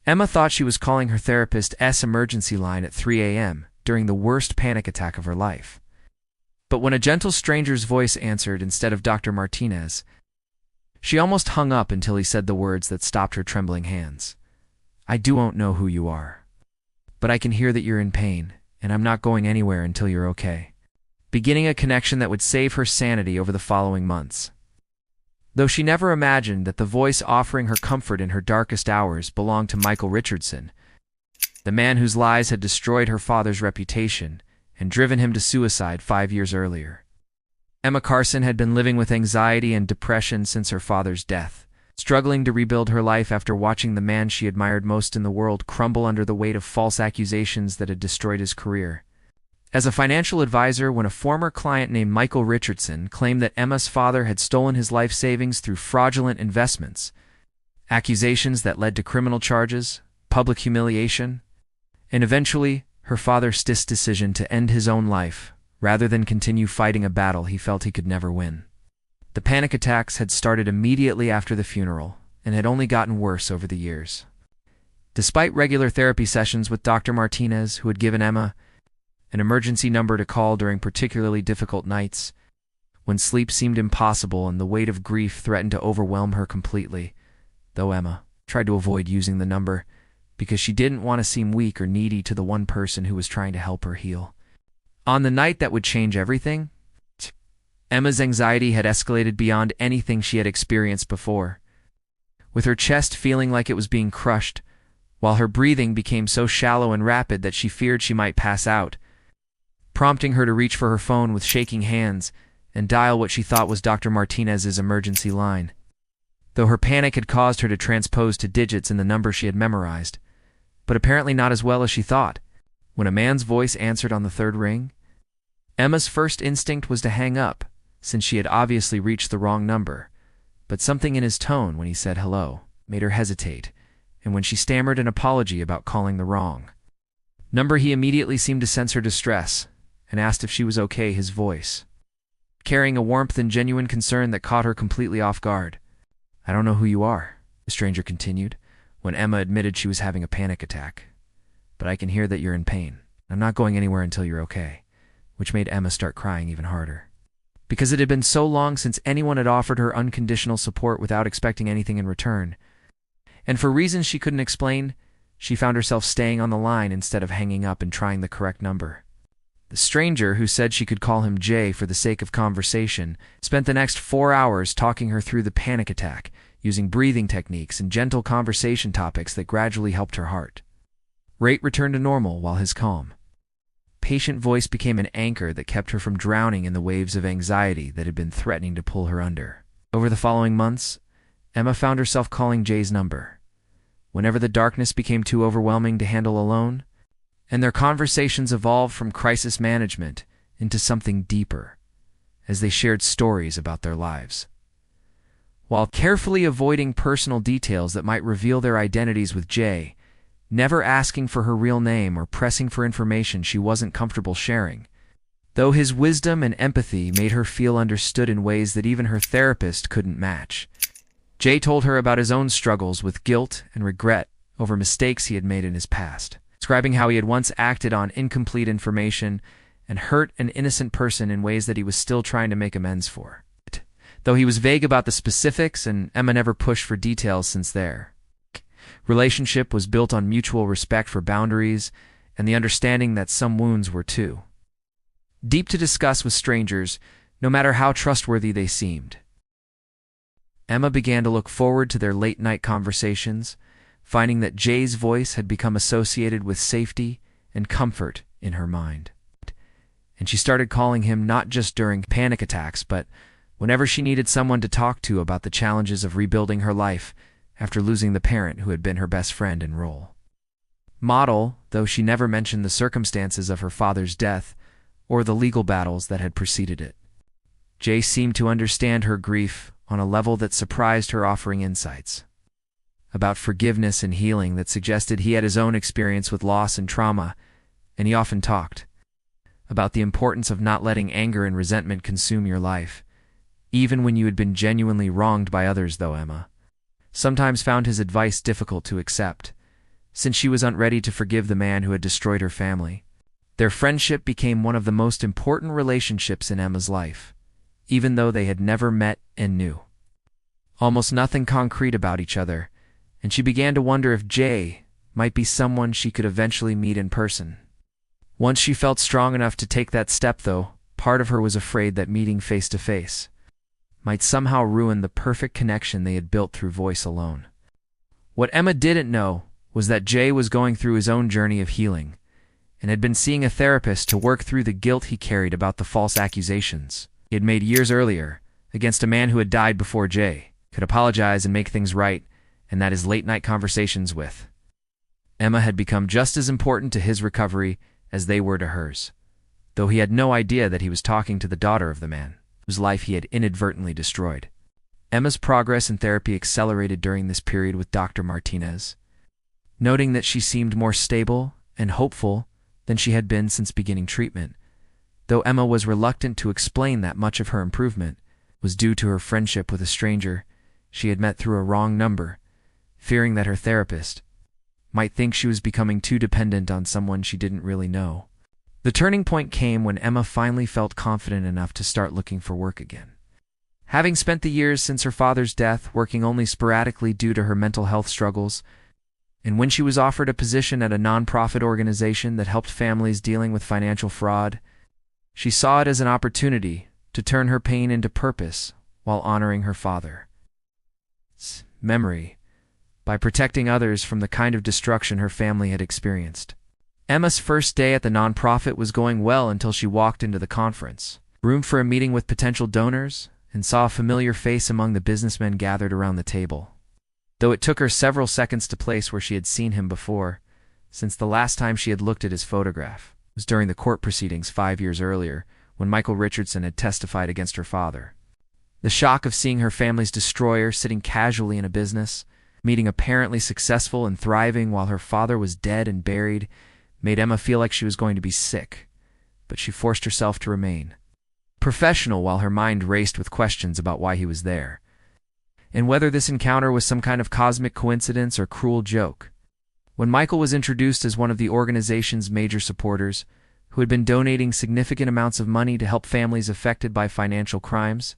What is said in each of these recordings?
Emma thought she was calling her therapist's emergency line at 3 a.m. during the worst panic attack of her life. But when a gentle stranger's voice answered instead of Dr. Martinez, she almost hung up until he said the words that stopped her trembling hands. "I don't know who you are, but I can hear that you're in pain, and I'm not going anywhere until you're okay," beginning a connection that would save her sanity over the following months. Though she never imagined that the voice offering her comfort in her darkest hours belonged to Michael Richardson, the man whose lies had destroyed her father's reputation and driven him to suicide 5 years earlier. Emma Carson had been living with anxiety and depression since her father's death, struggling to rebuild her life after watching the man she admired most in the world crumble under the weight of false accusations that had destroyed his career. As a financial advisor, when a former client named Michael Richardson claimed that Emma's father had stolen his life savings through fraudulent investments, accusations that led to criminal charges, public humiliation, and eventually her father's decision to end his own life rather than continue fighting a battle he felt he could never win. The panic attacks had started immediately after the funeral and had only gotten worse over the years. Despite regular therapy sessions with Dr. Martinez, who had given Emma an emergency number to call during particularly difficult nights, when sleep seemed impossible and the weight of grief threatened to overwhelm her completely, though Emma tried to avoid using the number because she didn't want to seem weak or needy to the one person who was trying to help her heal. On the night that would change everything, Emma's anxiety had escalated beyond anything she had experienced before, with her chest feeling like it was being crushed, while her breathing became so shallow and rapid that she feared she might pass out, prompting her to reach for her phone with shaking hands and dial what she thought was Dr. Martinez's emergency line, though her panic had caused her to transpose to digits in the number she had memorized, but apparently not as well as she thought. When a man's voice answered on the third ring, Emma's first instinct was to hang up, since she had obviously reached the wrong number, but something in his tone when he said hello made her hesitate, and when she stammered an apology about calling the wrong number, he immediately seemed to sense her distress and asked if she was okay, his voice carrying a warmth and genuine concern that caught her completely off guard. "I don't know who you are," the stranger continued, when Emma admitted she was having a panic attack, "but I can hear that you're in pain. I'm not going anywhere until you're okay," which made Emma start crying even harder. Because it had been so long since anyone had offered her unconditional support without expecting anything in return, and for reasons she couldn't explain, she found herself staying on the line instead of hanging up and trying the correct number. The stranger, who said she could call him Jay for the sake of conversation, spent the next 4 hours talking her through the panic attack, using breathing techniques and gentle conversation topics that gradually helped her heart rate return to normal, while his calm, patient voice became an anchor that kept her from drowning in the waves of anxiety that had been threatening to pull her under. Over the following months, Emma found herself calling Jay's number whenever the darkness became too overwhelming to handle alone, and their conversations evolved from crisis management into something deeper as they shared stories about their lives. While carefully avoiding personal details that might reveal their identities with Jay, never asking for her real name or pressing for information she wasn't comfortable sharing, though his wisdom and empathy made her feel understood in ways that even her therapist couldn't match. Jay told her about his own struggles with guilt and regret over mistakes he had made in his past, describing how he had once acted on incomplete information and hurt an innocent person in ways that he was still trying to make amends for. Though he was vague about the specifics, and Emma never pushed for details since their relationship was built on mutual respect for boundaries and the understanding that some wounds were too deep to discuss with strangers, no matter how trustworthy they seemed. Emma began to look forward to their late-night conversations, finding that Jay's voice had become associated with safety and comfort in her mind. And she started calling him not just during panic attacks, but whenever she needed someone to talk to about the challenges of rebuilding her life after losing the parent who had been her best friend and role model, though she never mentioned the circumstances of her father's death or the legal battles that had preceded it. Jay seemed to understand her grief on a level that surprised her, offering insights about forgiveness and healing that suggested he had his own experience with loss and trauma, and he often talked about the importance of not letting anger and resentment consume your life, even when you had been genuinely wronged by others. Though Emma sometimes found his advice difficult to accept, since she was unready to forgive the man who had destroyed her family. Their friendship became one of the most important relationships in Emma's life, even though they had never met and knew almost nothing concrete about each other, and she began to wonder if Jay might be someone she could eventually meet in person. Once she felt strong enough to take that step, though, part of her was afraid that meeting face-to-face might somehow ruin the perfect connection they had built through voice alone. What Emma didn't know was that Jay was going through his own journey of healing and had been seeing a therapist to work through the guilt he carried about the false accusations he had made years earlier against a man who had died before Jay could apologize and make things right, and that his late-night conversations with Emma had become just as important to his recovery as they were to hers, though he had no idea that he was talking to the daughter of the man whose life he had inadvertently destroyed. Emma's progress in therapy accelerated during this period with Dr. Martinez, noting that she seemed more stable and hopeful than she had been since beginning treatment, though Emma was reluctant to explain that much of her improvement was due to her friendship with a stranger she had met through a wrong number, fearing that her therapist might think she was becoming too dependent on someone she didn't really know. The turning point came when Emma finally felt confident enough to start looking for work again. Having spent the years since her father's death working only sporadically due to her mental health struggles, and when she was offered a position at a nonprofit organization that helped families dealing with financial fraud, she saw it as an opportunity to turn her pain into purpose while honoring her father's memory by protecting others from the kind of destruction her family had experienced. Emma's first day at the nonprofit was going well until she walked into the conference room for a meeting with potential donors and saw a familiar face among the businessmen gathered around the table. Though it took her several seconds to place where she had seen him before, since the last time she had looked at his photograph was during the court proceedings 5 years earlier when Michael Richardson had testified against her father. The shock of seeing her family's destroyer sitting casually in a business, meeting apparently successful and thriving while her father was dead and buried, made Emma feel like she was going to be sick, but she forced herself to remain professional while her mind raced with questions about why he was there, and whether this encounter was some kind of cosmic coincidence or cruel joke. When Michael was introduced as one of the organization's major supporters, who had been donating significant amounts of money to help families affected by financial crimes,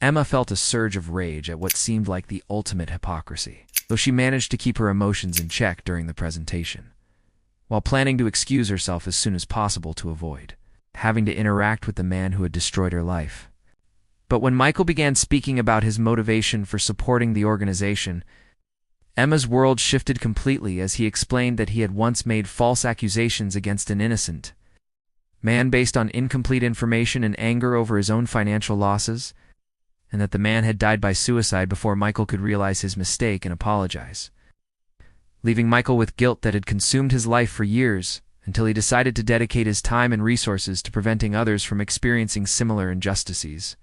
Emma felt a surge of rage at what seemed like the ultimate hypocrisy, though she managed to keep her emotions in check during the presentation, while planning to excuse herself as soon as possible to avoid having to interact with the man who had destroyed her life. But when Michael began speaking about his motivation for supporting the organization, Emma's world shifted completely as he explained that he had once made false accusations against an innocent man based on incomplete information and anger over his own financial losses, and that the man had died by suicide before Michael could realize his mistake and apologize, leaving Michael with guilt that had consumed his life for years until he decided to dedicate his time and resources to preventing others from experiencing similar injustices.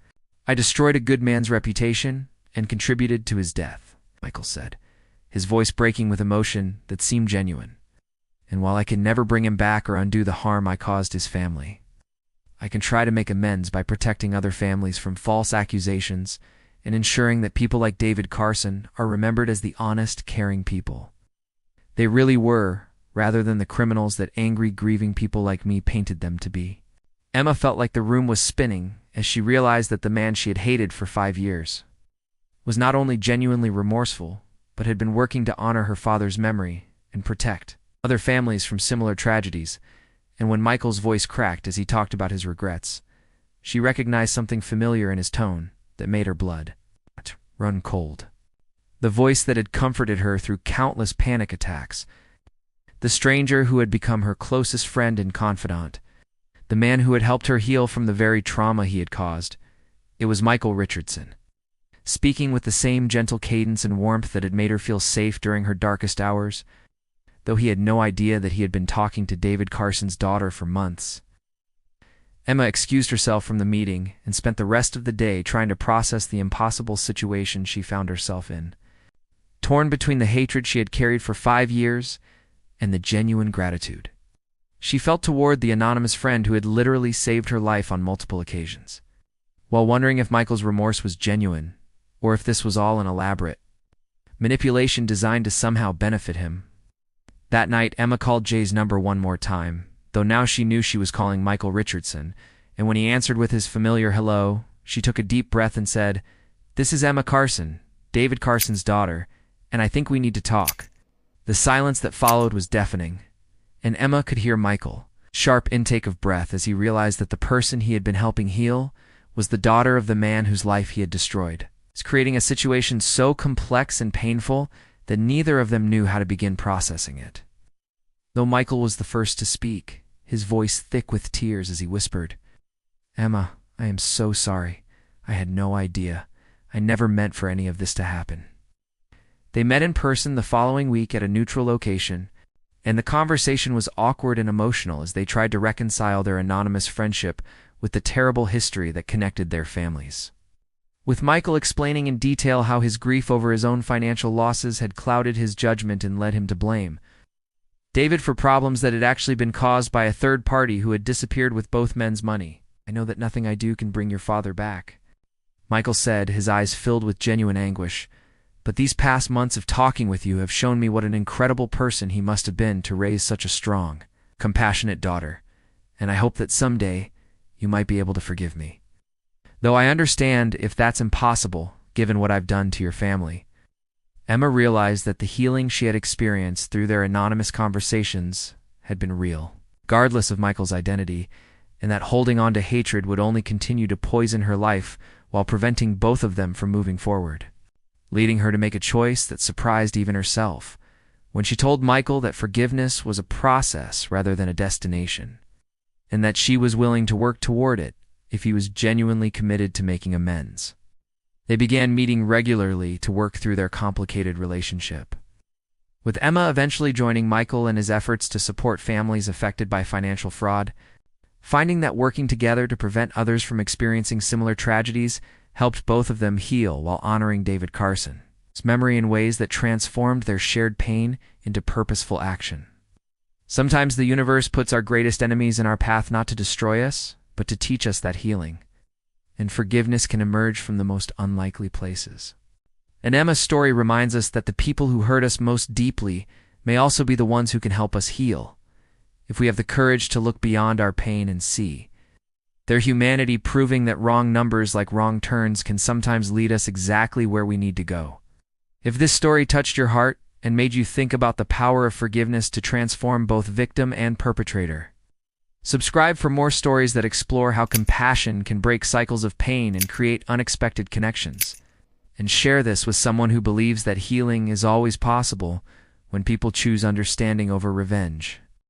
"I destroyed a good man's reputation and contributed to his death," Michael said, his voice breaking with emotion that seemed genuine. "And while I can never bring him back or undo the harm I caused his family, I can try to make amends by protecting other families from false accusations and ensuring that people like David Carson are remembered as the honest, caring people they really were, rather than the criminals that angry, grieving people like me painted them to be." Emma felt like the room was spinning as she realized that the man she had hated for 5 years was not only genuinely remorseful, but had been working to honor her father's memory and protect other families from similar tragedies. And when Michael's voice cracked as he talked about his regrets, she recognized something familiar in his tone that made her blood run cold. The voice that had comforted her through countless panic attacks, the stranger who had become her closest friend and confidant, the man who had helped her heal from the very trauma he had caused. It was Michael Richardson, speaking with the same gentle cadence and warmth that had made her feel safe during her darkest hours, though he had no idea that he had been talking to David Carson's daughter for months. Emma excused herself from the meeting and spent the rest of the day trying to process the impossible situation she found herself in, torn between the hatred she had carried for 5 years and the genuine gratitude she felt toward the anonymous friend who had literally saved her life on multiple occasions. While wondering if Michael's remorse was genuine, or if this was all an elaborate manipulation designed to somehow benefit him, That night, Emma called Jay's number one more time, though now she knew she was calling Michael Richardson, and when he answered with his familiar hello, she took a deep breath and said, "This is Emma Carson, David Carson's daughter, and I think we need to talk." The silence that followed was deafening, and Emma could hear Michael's sharp intake of breath as he realized that the person he had been helping heal was the daughter of the man whose life he had destroyed. It's creating a situation so complex and painful that neither of them knew how to begin processing it. Though Michael was the first to speak, his voice thick with tears as he whispered, "Emma, I am so sorry. I had no idea. I never meant for any of this to happen." They met in person the following week at a neutral location, and the conversation was awkward and emotional as they tried to reconcile their anonymous friendship with the terrible history that connected their families. With Michael explaining in detail how his grief over his own financial losses had clouded his judgment and led him to blame David for problems that had actually been caused by a third party who had disappeared with both men's money. "I know that nothing I do can bring your father back," Michael said, his eyes filled with genuine anguish. "But these past months of talking with you have shown me what an incredible person he must have been to raise such a strong, compassionate daughter, and I hope that someday you might be able to forgive me. Though I understand if that's impossible, given what I've done to your family." Emma realized that the healing she had experienced through their anonymous conversations had been real, regardless of Michael's identity, and that holding on to hatred would only continue to poison her life while preventing both of them from moving forward, leading her to make a choice that surprised even herself, when she told Michael that forgiveness was a process rather than a destination, and that she was willing to work toward it if he was genuinely committed to making amends. They began meeting regularly to work through their complicated relationship, with Emma eventually joining Michael in his efforts to support families affected by financial fraud, finding that working together to prevent others from experiencing similar tragedies helped both of them heal while honoring David Carson's memory in ways that transformed their shared pain into purposeful action. Sometimes the universe puts our greatest enemies in our path not to destroy us, but to teach us that healing and forgiveness can emerge from the most unlikely places. And Emma's story reminds us that the people who hurt us most deeply may also be the ones who can help us heal, if we have the courage to look beyond our pain and see their humanity, proving that wrong numbers like wrong turns can sometimes lead us exactly where we need to go. If this story touched your heart and made you think about the power of forgiveness to transform both victim and perpetrator, subscribe for more stories that explore how compassion can break cycles of pain and create unexpected connections. And share this with someone who believes that healing is always possible when people choose understanding over revenge.